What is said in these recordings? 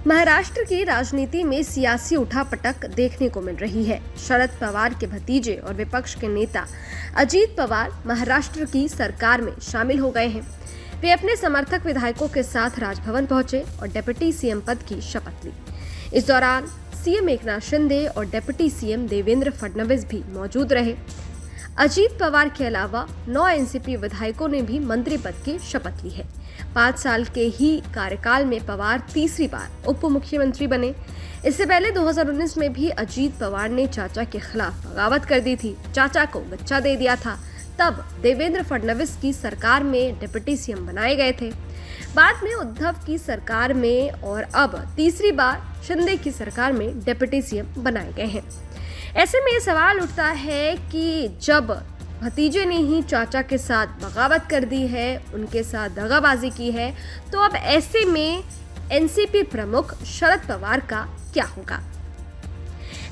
महाराष्ट्र की राजनीति में सियासी उठापटक देखने को मिल रही है। शरद पवार के भतीजे और विपक्ष के नेता अजीत पवार महाराष्ट्र की सरकार में शामिल हो गए हैं। वे अपने समर्थक विधायकों के साथ राजभवन पहुंचे और डिप्टी सीएम पद की शपथ ली। इस दौरान सीएम एकनाथ शिंदे और डिप्टी सीएम देवेंद्र फडणवीस भी मौजूद रहे। अजीत पवार के अलावा 9 एनसीपी विधायकों ने भी मंत्री पद की शपथ ली है। 5 साल के ही कार्यकाल में पवार तीसरी बार उप मुख्यमंत्री बने। इससे पहले 2019 में भी अजीत पवार ने चाचा के खिलाफ बगावत कर दी थी। चाचा को बच्चा दे दिया था। तब देवेंद्र फडणवीस की सरकार में डिप्टी सीएम बनाए गए थे। बाद में उद्धव की सरकार में और अब तीसरी बार शिंदे की सरकार में डिप्टी सीएम बनाए गए हैं। ऐसे में ये सवाल उठता है कि जब भतीजे ने ही चाचा के साथ बगावत कर दी है, उनके साथ दगाबाजी की है, तो अब ऐसे में एनसीपी प्रमुख शरद पवार का क्या होगा?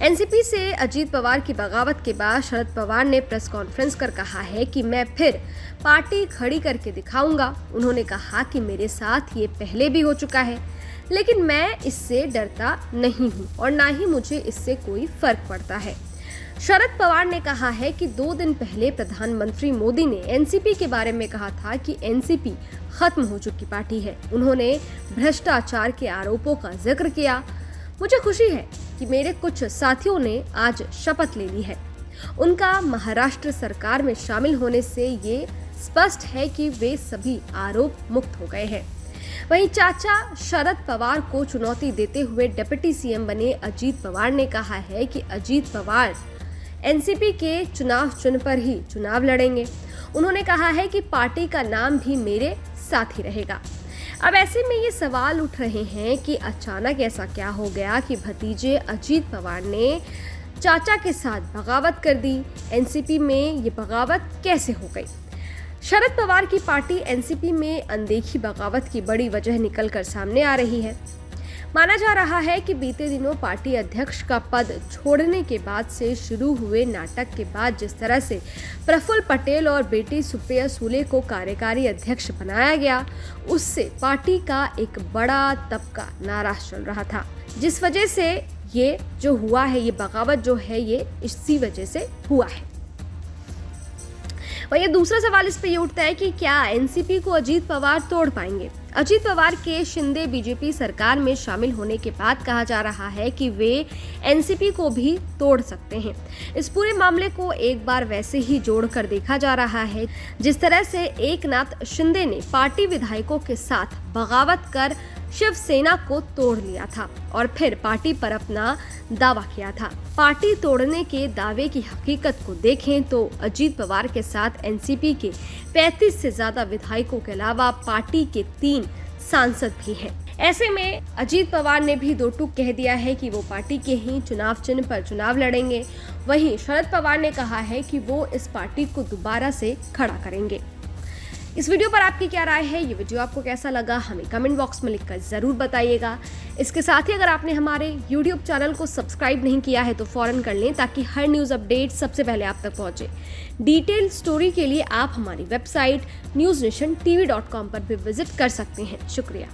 एनसीपी से अजीत पवार की बगावत के बाद शरद पवार ने प्रेस कॉन्फ्रेंस कर कहा है कि मैं फिर पार्टी खड़ी करके दिखाऊंगा। उन्होंने कहा कि मेरे साथ ये पहले भी हो चुका है, लेकिन मैं इससे डरता नहीं हूं और ना ही मुझे इससे कोई फर्क पड़ता है। शरद पवार ने कहा है कि 2 दिन पहले प्रधानमंत्री मोदी ने एनसीपी के बारे में कहा था कि एनसीपी खत्म हो चुकी पार्टी है। उन्होंने भ्रष्टाचार के आरोपों का जिक्र किया। मुझे खुशी है कि मेरे कुछ साथियों ने आज शपथ ले ली है। उनका महाराष्ट्र सरकार में शामिल होने से ये स्पष्ट है कि वे सभी आरोप मुक्त हो गए हैं। वहीं चाचा शरद पवार को चुनौती देते हुए डिप्टी सीएम बने अजीत पवार ने कहा है कि अजीत पवार एनसीपी के चुनाव चिन्ह पर ही चुनाव लड़ेंगे। उन्होंने कहा है कि पार्टी का नाम भी मेरे साथ ही रहेगा। अब ऐसे में ये सवाल उठ रहे हैं कि अचानक ऐसा क्या हो गया कि भतीजे अजीत पवार ने चाचा के साथ बगावत कर दी। एनसीपी में ये बगावत कैसे हो गई? शरद पवार की पार्टी एनसीपी में अनदेखी बगावत की बड़ी वजह निकलकर सामने आ रही है। माना जा रहा है कि बीते दिनों पार्टी अध्यक्ष का पद छोड़ने के बाद से शुरू हुए नाटक के बाद जिस तरह से प्रफुल्ल पटेल और बेटी सुप्रिया सुले को कार्यकारी अध्यक्ष बनाया गया, उससे पार्टी का एक बड़ा तबका नाराज चल रहा था, जिस वजह से ये जो हुआ है, ये बगावत जो है, ये इसी वजह से हुआ है। वही दूसरा सवाल इस पे ये उठता है कि क्या एनसीपी को अजीत पवार तोड़ पाएंगे? अजीत पवार के शिंदे बीजेपी सरकार में शामिल होने के बाद कहा जा रहा है कि वे एनसीपी को भी तोड़ सकते हैं। इस पूरे मामले को एक बार वैसे ही जोड़कर देखा जा रहा है जिस तरह से एकनाथ शिंदे ने पार्टी विधायकों के साथ बगावत कर शिवसेना को तोड़ लिया था और फिर पार्टी पर अपना दावा किया था। पार्टी तोड़ने के दावे की हकीकत को देखें तो अजीत पवार के साथ एनसीपी के 35 से ज्यादा विधायकों के अलावा पार्टी के 3 सांसद भी हैं। ऐसे में अजीत पवार ने भी 2 टूक कह दिया है कि वो पार्टी के ही चुनाव चिन्ह पर चुनाव लड़ेंगे। वहीं शरद पवार ने कहा है कि वो इस पार्टी को दोबारा से खड़ा करेंगे। इस वीडियो पर आपकी क्या राय है? ये वीडियो आपको कैसा लगा? हमें कमेंट बॉक्स में लिखकर ज़रूर बताइएगा। इसके साथ ही अगर आपने हमारे YouTube चैनल को सब्सक्राइब नहीं किया है तो फ़ौरन कर लें ताकि हर न्यूज़ अपडेट सबसे पहले आप तक पहुंचे। डिटेल स्टोरी के लिए आप हमारी वेबसाइट newsnationtv.com पर भी विजिट कर सकते हैं। शुक्रिया।